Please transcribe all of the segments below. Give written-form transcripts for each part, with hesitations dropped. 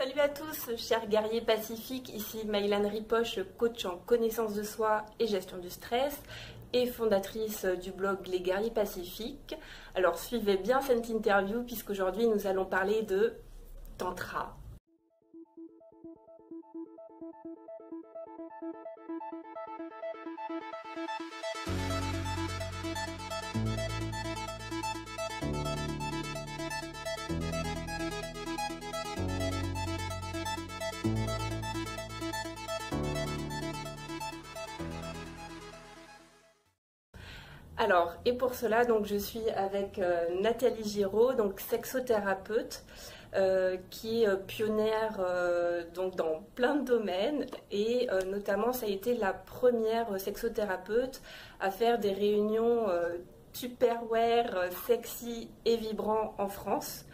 Salut à tous, chers guerriers pacifiques, ici Maïlan Ripoche, coach en connaissance de soi et gestion du stress et fondatrice du blog Les Guerriers Pacifiques. Alors suivez bien cette interview puisqu'aujourd'hui nous allons parler de Tantra. Alors, et pour cela, donc, je suis avec Nathalie Giraud, donc sexothérapeute, qui est pionnière donc, dans plein de domaines et notamment ça a été la première sexothérapeute à faire des réunions Tupperware, sexy et vibrant en France.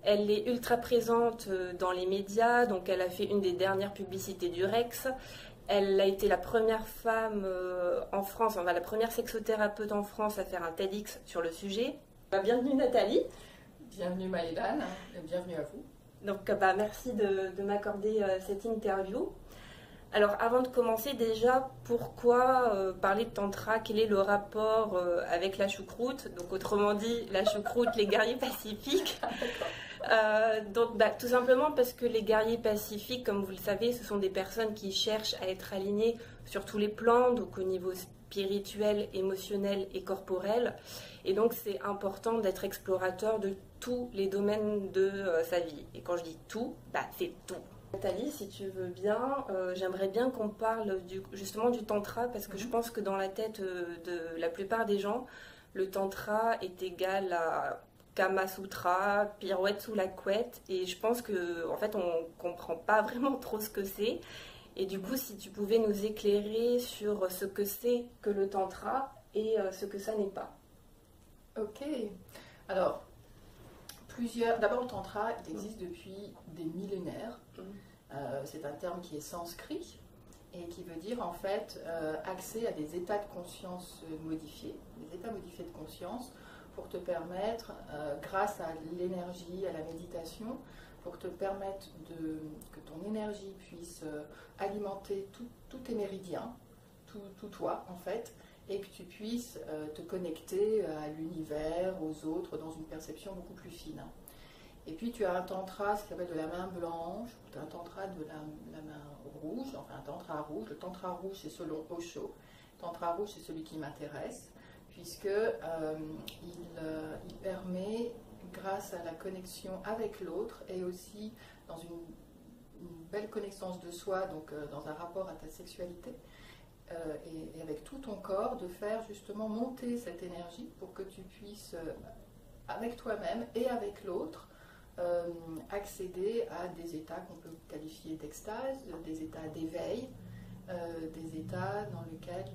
Elle est ultra présente dans les médias, donc elle a fait une des dernières publicités du Rex. Elle a été la première femme en France, enfin la première sexothérapeute en France à faire un TEDx sur le sujet. Bienvenue Nathalie. Bienvenue Maïlan et bienvenue à vous. Donc merci de m'accorder cette interview. Alors avant de commencer déjà, pourquoi parler de tantra? Quel est le rapport avec la choucroute? Donc autrement dit, la choucroute, les guerriers pacifiques. Donc tout simplement parce que les guerriers pacifiques, comme vous le savez, ce sont des personnes qui cherchent à être alignées sur tous les plans, donc au niveau spirituel, émotionnel et corporel. Et donc c'est important d'être explorateur de tous les domaines de sa vie. Et quand je dis tout, c'est tout. Nathalie, si tu veux bien, j'aimerais bien qu'on parle justement du tantra parce que je pense que dans la tête de la plupart des gens, le tantra est égal à Kama Sutra, pirouette sous la couette, et je pense que en fait on comprend pas vraiment trop ce que c'est. Et du coup, si tu pouvais nous éclairer sur ce que c'est que le tantra et ce que ça n'est pas. Ok. Alors, d'abord le tantra, il existe depuis des millénaires. C'est un terme qui est sanskrit et qui veut dire en fait accès à des états de conscience modifiés, des états modifiés de conscience, pour te permettre, grâce à l'énergie, à la méditation, pour te permettre que ton énergie puisse alimenter tous tes méridiens, tout toi en fait, et que tu puisses te connecter à l'univers, aux autres, dans une perception beaucoup plus fine. Et puis tu as un tantra, ce qu'on appelle de la main blanche, ou tu as un tantra de la main rouge, enfin un tantra rouge. Le tantra rouge c'est selon Osho, le tantra rouge c'est celui qui m'intéresse, puisque il permet, grâce à la connexion avec l'autre et aussi dans une belle connaissance de soi, donc dans un rapport à ta sexualité et avec tout ton corps, de faire justement monter cette énergie pour que tu puisses, avec toi-même et avec l'autre, accéder à des états qu'on peut qualifier d'extase, des états d'éveil, des états dans lesquels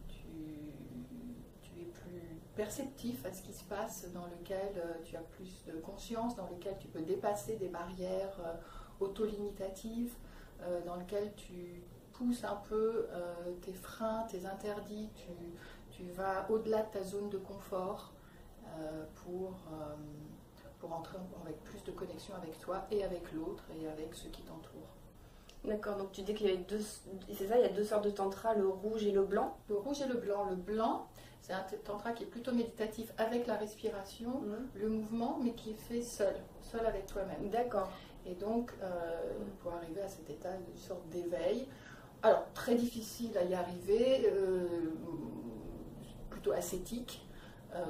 tu es plus perceptif à ce qui se passe, dans lequel tu as plus de conscience, dans lequel tu peux dépasser des barrières auto-limitatives, dans lequel tu pousses un peu tes freins, tes interdits, tu vas au-delà de ta zone de confort pour entrer avec plus de connexion avec toi et avec l'autre et avec ceux qui t'entourent. D'accord, donc tu dis qu'il y a c'est ça, il y a deux sortes de tantra, le rouge et le blanc. Le rouge et le blanc. Le blanc, c'est un tantra qui est plutôt méditatif avec la respiration, le mouvement, mais qui est fait seul avec toi-même. D'accord. Et donc, pour arriver à cet état, une sorte d'éveil. Alors, très difficile à y arriver, plutôt ascétique.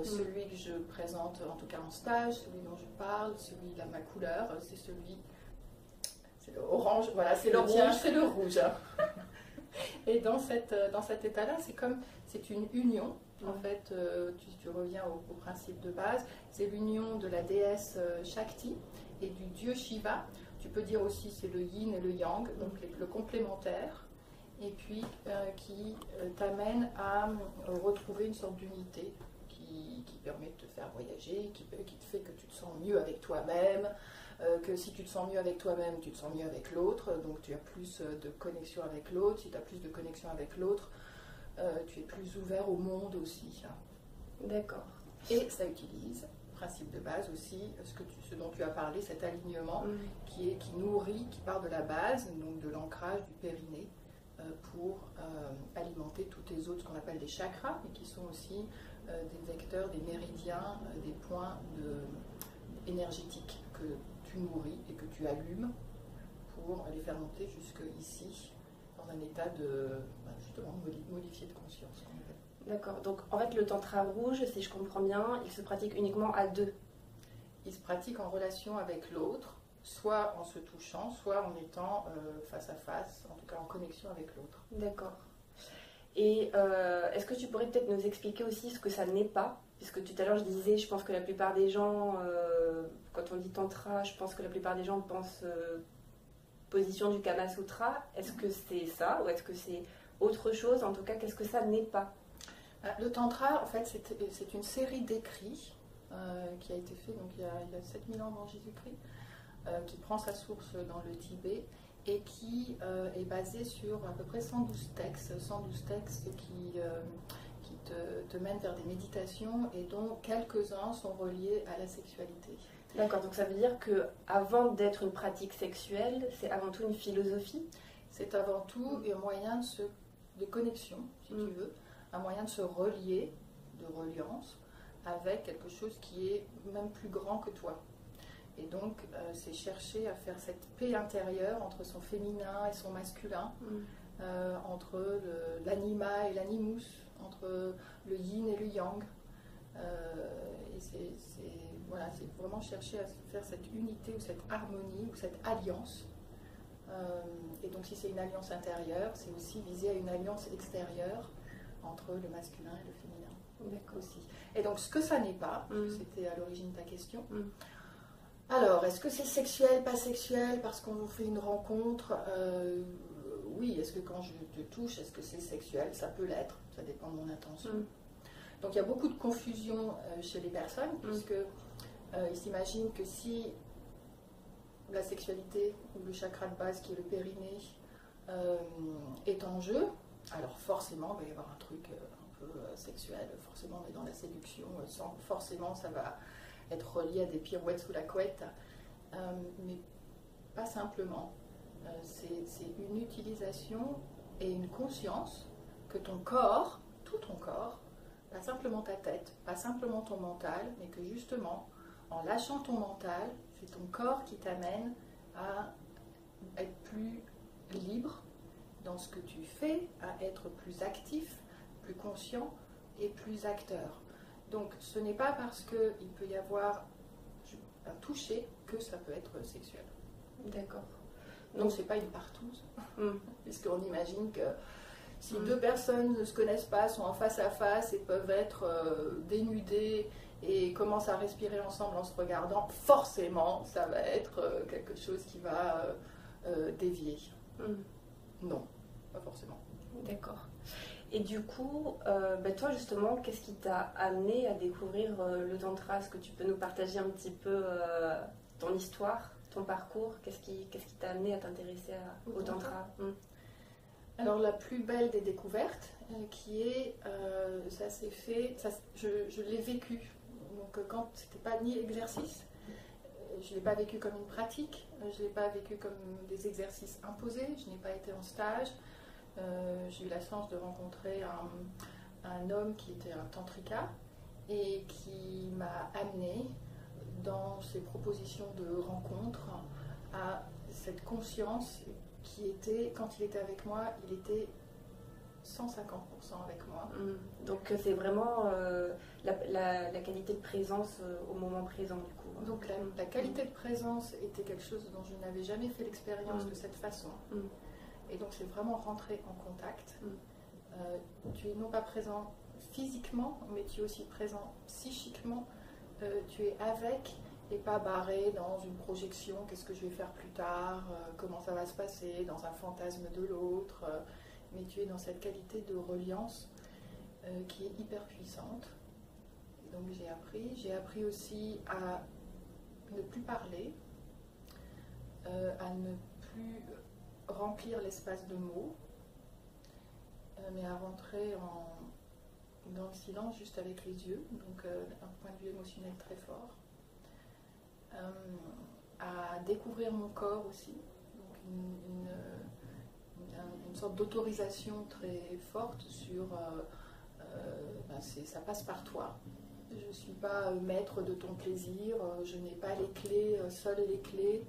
Celui que je présente, en tout cas en stage, celui dont je parle, celui de ma couleur, c'est celui... C'est l'orange, voilà, c'est le rouge, c'est le rouge. Et dans cet état-là, c'est une union. En fait, tu reviens au principe de base. C'est l'union de la déesse Shakti et du dieu Shiva. Tu peux dire aussi c'est le yin et le yang, donc le complémentaire. Et puis qui t'amène à retrouver une sorte d'unité qui permet de te faire voyager, qui te fait que tu te sens mieux avec toi-même. Que si tu te sens mieux avec toi-même, tu te sens mieux avec l'autre, donc tu as plus de connexion avec l'autre. Si tu as plus de connexion avec l'autre, tu es plus ouvert au monde aussi. D'accord. Et ça utilise principe de base aussi, ce dont tu as parlé, cet alignement qui nourrit, qui part de la base, donc de l'ancrage du périnée, pour alimenter toutes les autres, ce qu'on appelle des chakras, mais qui sont aussi des vecteurs, des méridiens, des points énergétiques que tu nourris et que tu allumes pour les faire monter jusque ici, dans un état de, justement, modifié de conscience. D'accord, donc en fait le tantra rouge, si je comprends bien, il se pratique uniquement à deux. Il se pratique en relation avec l'autre, soit en se touchant, soit en étant face à face, en tout cas en connexion avec l'autre. D'accord. Et est-ce que tu pourrais peut-être nous expliquer aussi ce que ça n'est pas? Puisque tout à l'heure je disais, je pense que la plupart des gens, quand on dit tantra, je pense que la plupart des gens pensent position du Kama Sutra. Est-ce que c'est ça ou est-ce que c'est autre chose? En tout cas, qu'est-ce que ça n'est pas? Le tantra, en fait, c'est une série d'écrits qui a été fait donc, il y a 7000 ans avant Jésus-Christ, qui prend sa source dans le Tibet et qui est basé sur à peu près 112 textes qui te mènent vers des méditations et dont quelques-uns sont reliés à la sexualité. D'accord, donc ça veut dire que avant d'être une pratique sexuelle, c'est avant tout une philosophie? C'est avant tout un moyen de connexion, si tu veux, un moyen de se relier, de reliance, avec quelque chose qui est même plus grand que toi. Et donc, c'est chercher à faire cette paix intérieure entre son féminin et son masculin, entre l'anima et l'animus, entre le yin et le yang. Et c'est vraiment chercher à faire cette unité ou cette harmonie ou cette alliance. Et donc, si c'est une alliance intérieure, c'est aussi viser à une alliance extérieure entre le masculin et le féminin. D'accord. Aussi. Et donc, ce que ça n'est pas, c'était à l'origine de ta question. Alors, est-ce que c'est sexuel, pas sexuel, parce qu'on fait une rencontre? Oui, est-ce que quand je te touche, est-ce que c'est sexuel? Ça peut l'être, ça dépend de mon intention. Donc, il y a beaucoup de confusion chez les personnes, puisque ils s'imaginent que si la sexualité ou le chakra de base, qui est le périnée, est en jeu, alors forcément, il va y avoir un truc un peu sexuel, forcément on est dans la séduction, forcément ça va être relié à des pirouettes sous la couette, mais pas simplement. C'est une utilisation et une conscience que ton corps, tout ton corps, pas simplement ta tête, pas simplement ton mental, mais que justement, en lâchant ton mental, c'est ton corps qui t'amène à être plus libre dans ce que tu fais, à être plus actif, plus conscient et plus acteur. Donc ce n'est pas parce qu'il peut y avoir un toucher que ça peut être sexuel. D'accord. Donc c'est pas une partouze, puisqu'on imagine que si deux personnes ne se connaissent pas, sont en face à face et peuvent être dénudées et commencent à respirer ensemble en se regardant, forcément ça va être quelque chose qui va dévier. Non, pas forcément. D'accord. Et du coup, toi justement, qu'est-ce qui t'a amené à découvrir le tantra? Est-ce que tu peux nous partager un petit peu ton histoire, ton parcours? Qu'est-ce qui t'a amené à t'intéresser au tantra? Alors la plus belle des découvertes, qui est, ça s'est fait, je l'ai vécu. Donc quand c'était pas ni exercice, je ne l'ai pas vécu comme une pratique, je ne l'ai pas vécu comme des exercices imposés, je n'ai pas été en stage. J'ai eu la chance de rencontrer un homme qui était un tantrika et qui m'a amené dans ses propositions de rencontre à cette conscience qui était, quand il était avec moi, il était 150% avec moi. Donc c'est vraiment la qualité de présence au moment présent du coup. Donc la qualité de présence était quelque chose dont je n'avais jamais fait l'expérience de cette façon. Et donc c'est vraiment rentrer en contact. Tu es non pas présent physiquement, mais tu es aussi présent psychiquement. Tu es avec et pas barré dans une projection, qu'est-ce que je vais faire plus tard, comment ça va se passer, dans un fantasme de l'autre. Mais tu es dans cette qualité de reliance qui est hyper puissante. Et donc j'ai appris aussi à ne plus parler, à ne plus remplir l'espace de mots, mais à rentrer dans le silence, juste avec les yeux, donc un point de vue émotionnel très fort. À découvrir mon corps aussi, donc une sorte d'autorisation très forte sur ça passe par toi. Je ne suis pas maître de ton plaisir, je n'ai pas les clés, seules les clés.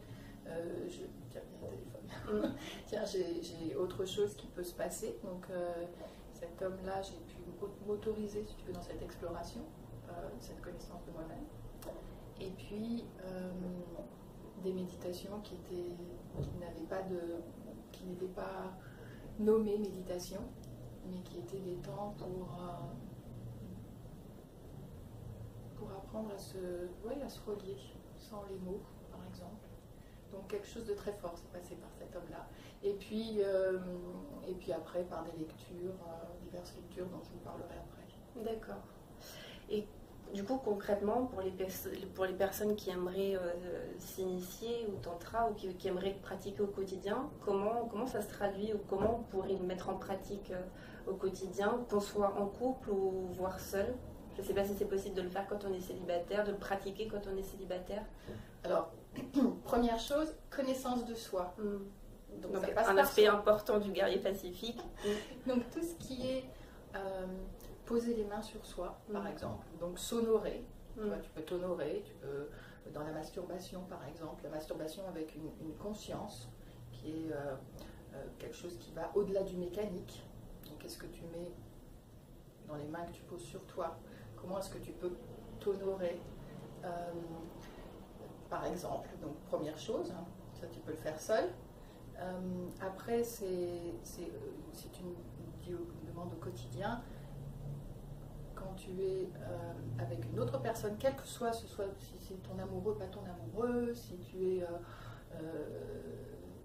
Tiens, il y a un téléphone. Tiens, j'ai autre chose qui peut se passer. Donc cet homme-là, j'ai pu m'autoriser, si tu veux, dans cette exploration, cette connaissance de moi-même. Et puis des méditations qui n'étaient pas nommées méditation, mais qui étaient des temps pour apprendre à se relier sans les mots, par exemple. Donc quelque chose de très fort s'est passé par cet homme-là. Et puis après par des lectures, diverses lectures dont je vous parlerai après. D'accord. Et du coup, concrètement, pour les personnes qui aimeraient s'initier au tantra ou qui aimeraient pratiquer au quotidien, comment ça se traduit ou comment on pourrait le mettre en pratique au quotidien, qu'on soit en couple ou voire seul? Je ne sais pas si c'est possible de le faire quand on est célibataire, de le pratiquer quand on est célibataire. Alors, première chose, connaissance de soi. Donc ça passe un aspect important du guerrier pacifique. Donc tout ce qui est poser les mains sur soi, par exemple. Donc s'honorer. Tu peux t'honorer, tu peux, dans la masturbation par exemple, la masturbation avec une conscience qui est quelque chose qui va au-delà du mécanique. Donc qu'est-ce que tu mets dans les mains que tu poses sur toi? Comment est-ce que tu peux t'honorer, par exemple? Donc première chose, ça tu peux le faire seul. Après c'est une demande au quotidien. Quand tu es avec une autre personne, quel que soit, si c'est ton amoureux, pas ton amoureux, si tu es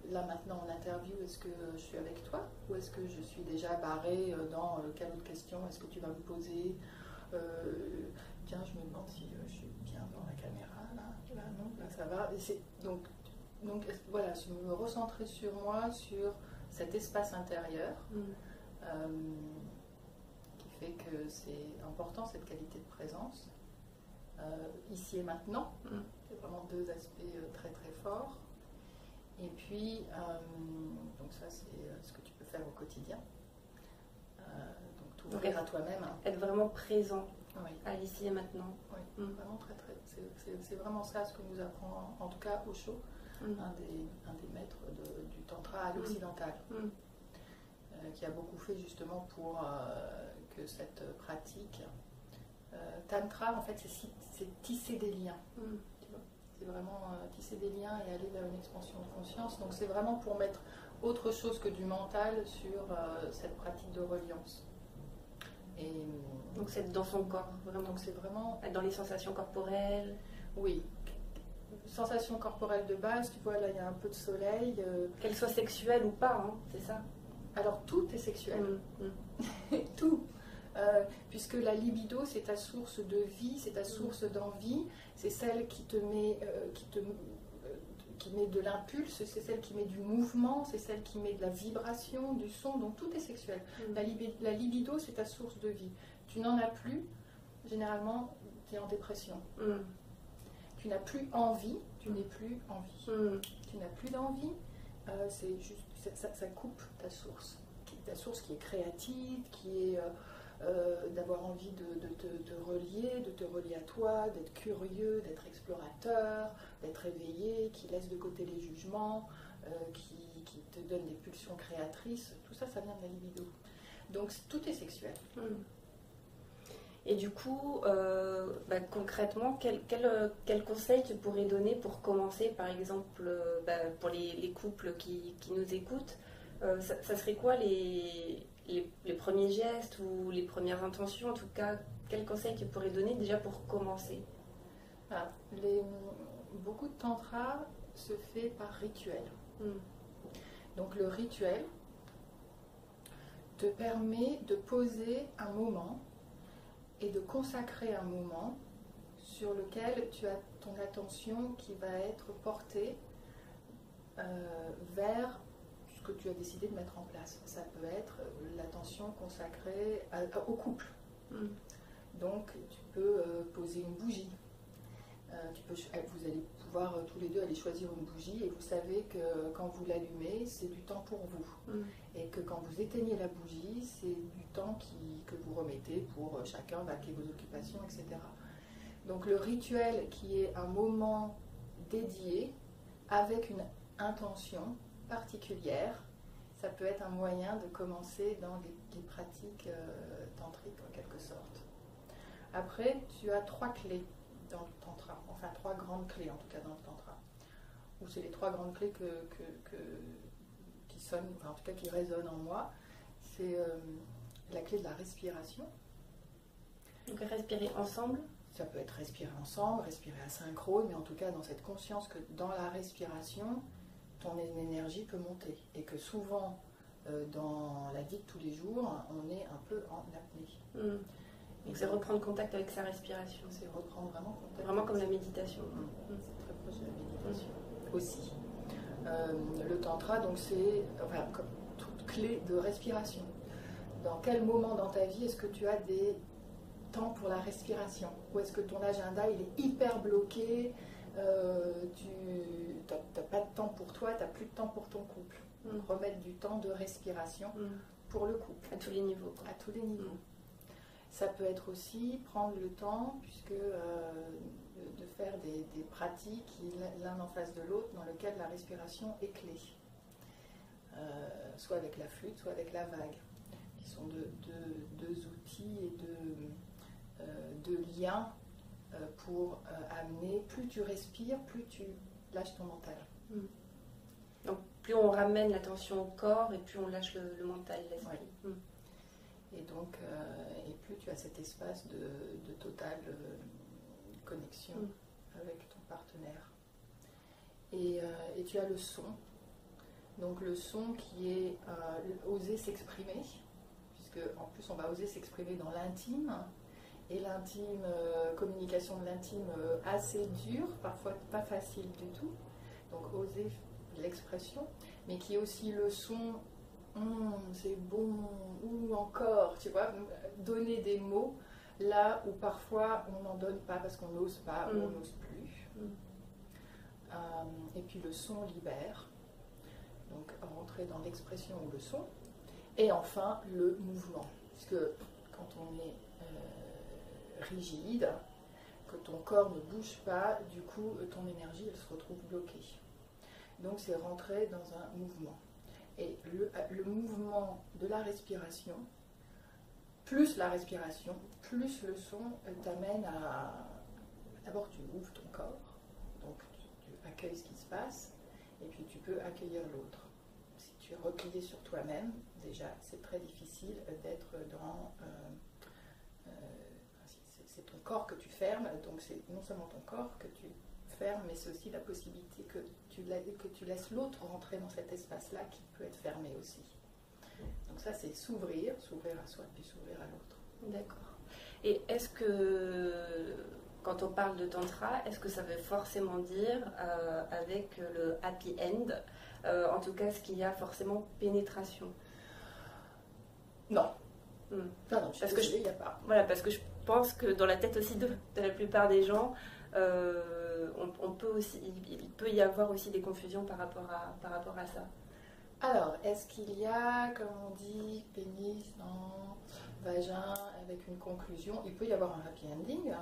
là maintenant en interview, est-ce que je suis avec toi ou est-ce que je suis déjà barrée dans quelle autre question est-ce que tu vas me poser? Tiens, je me demande si je suis bien dans la caméra, là non, là ça va. Donc voilà, je me recentrer sur moi, sur cet espace intérieur. Fait que c'est important cette qualité de présence ici et maintenant. C'est vraiment deux aspects très très forts. Et puis donc ça c'est ce que tu peux faire au quotidien. Donc t'ouvrir à toi-même. Être vraiment présent oui. à l'ici et maintenant. Oui, vraiment très très. C'est vraiment ça ce que nous apprend en tout cas Osho, un des maîtres du tantra à l'occidental. Qui a beaucoup fait justement pour que cette pratique tantra, en fait, c'est tisser des liens. C'est vraiment tisser des liens et aller vers une expansion de conscience. Donc c'est vraiment pour mettre autre chose que du mental sur cette pratique de reliance. Et donc c'est dans son corps, vraiment. Donc c'est vraiment être dans les sensations corporelles. Oui. Sensations corporelles de base, tu vois là il y a un peu de soleil. Qu'elles soient sexuelles ou pas, hein, c'est ça. Alors tout est sexuel, tout, puisque la libido c'est ta source de vie, c'est ta source d'envie, c'est celle qui te met, qui met de l'impulse, c'est celle qui met du mouvement, c'est celle qui met de la vibration, du son, donc tout est sexuel. La libido c'est ta source de vie. Tu n'en as plus, généralement tu es en dépression. Tu n'as plus envie, tu n'es plus en vie. Tu n'as plus d'envie, c'est juste ça coupe ta source qui est créative, qui est d'avoir envie de te relier à toi, d'être curieux, d'être explorateur, d'être éveillé, qui laisse de côté les jugements, qui te donne des pulsions créatrices. Tout ça, ça vient de la libido. Donc tout est sexuel. Et du coup, concrètement, quel conseil tu pourrais donner pour commencer, par exemple, pour les couples qui nous écoutent, ça serait quoi les premiers gestes ou les premières intentions, en tout cas, quel conseil tu pourrais donner déjà pour commencer? Beaucoup de tantra se fait par rituel. Donc le rituel te permet de poser un moment et de consacrer un moment sur lequel tu as ton attention qui va être portée vers ce que tu as décidé de mettre en place. Ça peut être l'attention consacrée au couple. Donc tu peux poser une bougie. Vous allez pouvoir tous les deux aller choisir une bougie et vous savez que quand vous l'allumez, c'est du temps pour vous. Et que quand vous éteignez la bougie, c'est du temps que vous remettez pour chacun vaquer vos occupations, etc. Donc le rituel qui est un moment dédié avec une intention particulière, ça peut être un moyen de commencer dans des pratiques tantriques en quelque sorte. Après, tu as 3 clés dans le tantra, enfin 3 grandes clés en tout cas dans le tantra, ou c'est les 3 grandes clés qui sonnent, enfin en tout cas qui résonnent en moi. C'est la clé de la respiration. Donc respirer ensemble. Ça peut être respirer ensemble, respirer asynchrone, mais en tout cas dans cette conscience que dans la respiration, ton énergie peut monter. Et que souvent, dans la vie de tous les jours, on est un peu en apnée. Donc c'est reprendre contact avec sa respiration. C'est reprendre vraiment contact. Vraiment comme la méditation. C'est très proche de la méditation aussi. Le tantra, donc c'est comme toute clé de respiration. Dans quel moment dans ta vie est-ce que tu as des temps pour la respiration? Ou est-ce que ton agenda il est hyper bloqué, tu n'as pas de temps pour toi, tu n'as plus de temps pour ton couple? Donc remettre du temps de respiration pour le couple. À tous les niveaux. À tous les niveaux. Ça peut être aussi prendre le temps, puisque de faire des pratiques l'un en face de l'autre, dans lequel la respiration est clé. Soit avec la flûte, soit avec la vague, qui sont deux outils et de liens pour amener, plus tu respires, plus tu lâches ton mental. Donc plus on ramène l'attention au corps et plus on lâche le mental, l'esprit. Ouais. Et donc, et plus tu as cet espace de totale connexion avec ton partenaire. Et tu as le son. Donc le son qui est oser s'exprimer, puisque en plus on va oser s'exprimer dans l'intime. Et l'intime, communication de l'intime assez dure, parfois pas facile du tout. Donc oser l'expression, mais qui est aussi le son, c'est bon, ou encore, tu vois, donner des mots là où parfois on n'en donne pas parce qu'on n'ose pas ou on n'ose plus. Et puis le son libère, donc rentrer dans l'expression ou le son. Et enfin le mouvement, puisque quand on est rigide, que ton corps ne bouge pas, du coup ton énergie elle se retrouve bloquée. Donc c'est rentrer dans un mouvement. Et le mouvement de la respiration, plus la respiration, plus le son t'amène à... D'abord tu ouvres ton corps, donc tu accueilles ce qui se passe, et puis tu peux accueillir l'autre. Si tu es replié sur toi-même, déjà c'est très difficile d'être dans... c'est ton corps que tu fermes, donc c'est non seulement ton corps que tu fermes, mais c'est aussi la possibilité que tu laisses l'autre rentrer dans cet espace-là qui peut être fermé aussi. Donc ça, c'est s'ouvrir à soi, puis s'ouvrir à l'autre. D'accord. Et est-ce que, quand on parle de tantra, est-ce que ça veut forcément dire, avec le happy end, en tout cas, est-ce qu'il y a forcément pénétration? Non. Non, parce que il n'y a pas. Voilà, parce que je pense que dans la tête aussi de la plupart des gens, on peut aussi, il peut y avoir aussi des confusions par rapport à ça. Alors, est-ce qu'il y a, comme on dit, pénis, non, vagin, avec une conclusion? Il peut y avoir un happy ending.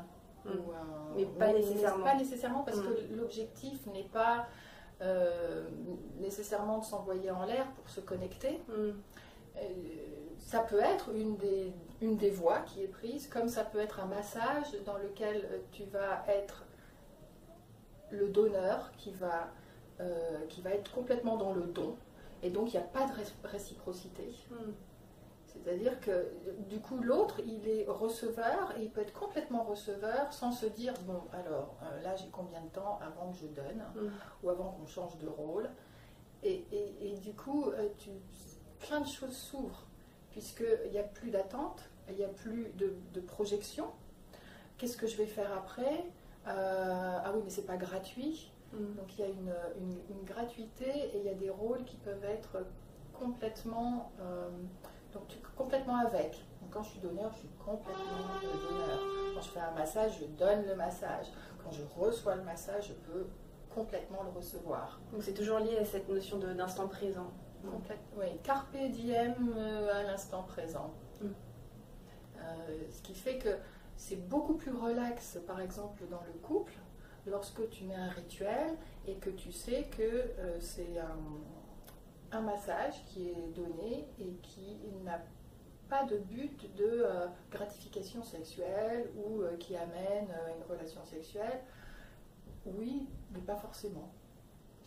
Mais pas nécessairement. Pas nécessairement, parce que l'objectif n'est pas nécessairement de s'envoyer en l'air pour se connecter. Ça peut être une des voies qui est prise, comme ça peut être un massage dans lequel tu vas être le donneur qui va être complètement dans le don, et donc il n'y a pas de réciprocité. C'est-à-dire que du coup l'autre il est receveur, et il peut être complètement receveur sans se dire bon alors là j'ai combien de temps avant que je donne, ou avant qu'on change de rôle, et du coup plein de choses s'ouvrent, puisqu'il n'y a plus d'attente, il n'y a plus de projection. Qu'est-ce que je vais faire après? Ah oui, mais c'est pas gratuit. Donc il y a une gratuité, et il y a des rôles qui peuvent être complètement, complètement avec. Donc quand je suis donneur, je suis complètement donneur. Quand je fais un massage, je donne le massage. Quand je reçois le massage, je peux complètement le recevoir. Donc c'est toujours lié à cette notion d'instant présent. Oui, carpe diem à l'instant présent. Ce qui fait que c'est beaucoup plus relax, par exemple, dans le couple, lorsque tu mets un rituel et que tu sais que c'est un massage qui est donné et qui n'a pas de but de gratification sexuelle ou qui amène une relation sexuelle. Oui, mais pas forcément.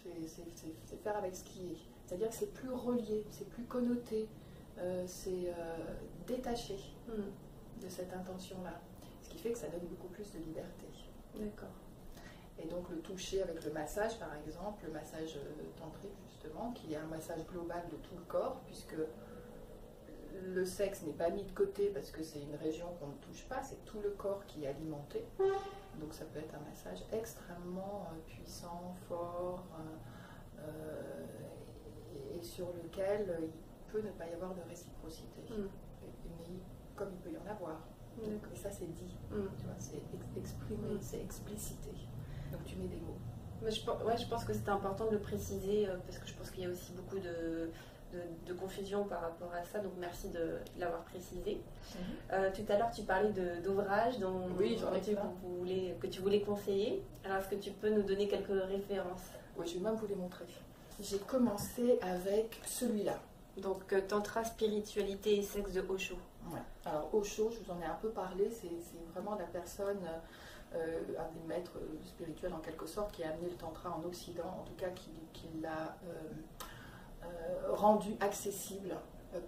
C'est faire avec ce qui est. C'est-à-dire que c'est plus relié, c'est plus connoté, c'est détaché de cette intention-là. Ce qui fait que ça donne beaucoup plus de liberté. D'accord. Et donc le toucher avec le massage, par exemple, le massage tantrique justement, qui est un massage global de tout le corps, puisque le sexe n'est pas mis de côté parce que c'est une région qu'on ne touche pas, c'est tout le corps qui est alimenté. Donc ça peut être un massage extrêmement puissant, fort, et sur lequel il peut ne pas y avoir de réciprocité. Mais comme il peut y en avoir. Et ça c'est dit, tu vois, c'est exprimé, c'est explicité. Donc tu mets des mots. Je pense que c'est important de le préciser parce que je pense qu'il y a aussi beaucoup de confusion par rapport à ça, donc merci de l'avoir précisé. Tout à l'heure tu parlais d'ouvrages que tu voulais conseiller. Alors est-ce que tu peux nous donner quelques références? Oui, je vais même vous les montrer. J'ai commencé avec celui-là. Donc Tantra, spiritualité et sexe de Osho. Ouais. Alors Osho, je vous en ai un peu parlé, c'est vraiment la personne, un des maîtres spirituels en quelque sorte, qui a amené le Tantra en Occident, en tout cas qui l'a rendu accessible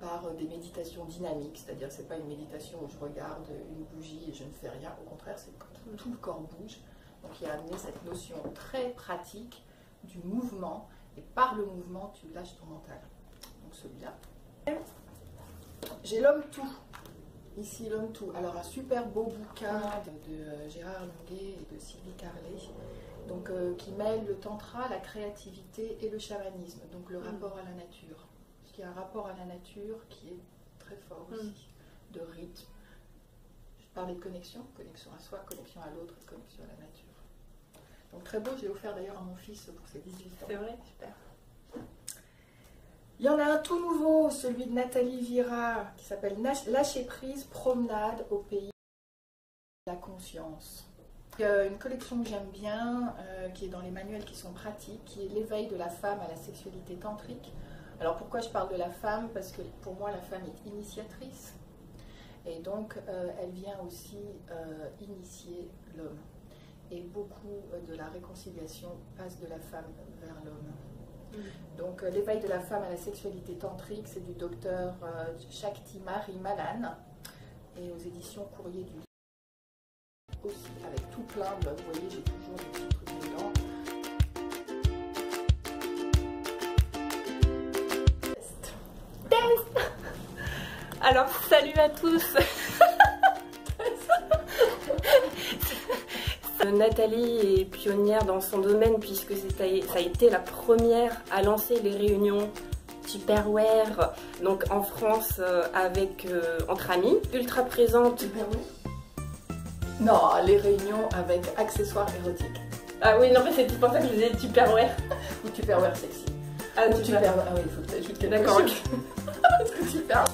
par des méditations dynamiques, c'est-à-dire que ce n'est pas une méditation où je regarde une bougie et je ne fais rien, au contraire c'est quand tout le corps bouge. Donc il a amené cette notion très pratique du mouvement, et par le mouvement tu lâches ton mental. Donc celui-là. J'ai l'homme tout. Ici l'homme tout. Alors un super beau bouquin de Gérard Longuet et de Sylvie Carlet, donc qui mêle le tantra, la créativité et le chamanisme, donc le rapport à la nature. Parce qu'il y a un rapport à la nature qui est très fort aussi, de rythme. Je parlais de connexion à soi, connexion à l'autre, connexion à la nature. Donc très beau, je l'ai offert d'ailleurs à mon fils pour ses 18 ans. C'est vrai, super. Il y en a un tout nouveau, celui de Nathalie Vira, qui s'appelle Lâcher prise, promenade au pays de la conscience. Une collection que j'aime bien, qui est dans les manuels qui sont pratiques, qui est l'éveil de la femme à la sexualité tantrique. Alors pourquoi je parle de la femme? Parce que pour moi la femme est initiatrice, et donc elle vient aussi initier l'homme. Et beaucoup de la réconciliation passe de la femme vers l'homme. Donc l'éveil de la femme à la sexualité tantrique, c'est du docteur Shakti Marie Malan, et aux éditions Courrier du Livre aussi, avec tout plein de, vous voyez, j'ai toujours des petits trucs dedans. Alors salut à tous. Nathalie est pionnière dans son domaine puisque ça a été la première à lancer les réunions Tupperware, donc en France avec entre amis, ultra présente. Non, les réunions avec accessoires érotiques. Ah oui, non mais c'est pour ça que je disais Tupperware. Ou Tupperware sexy. Ah, Tupperware. Ah oui, il faut que tu ajoutes quelque chose. D'accord, ok. Parce que Tupperware,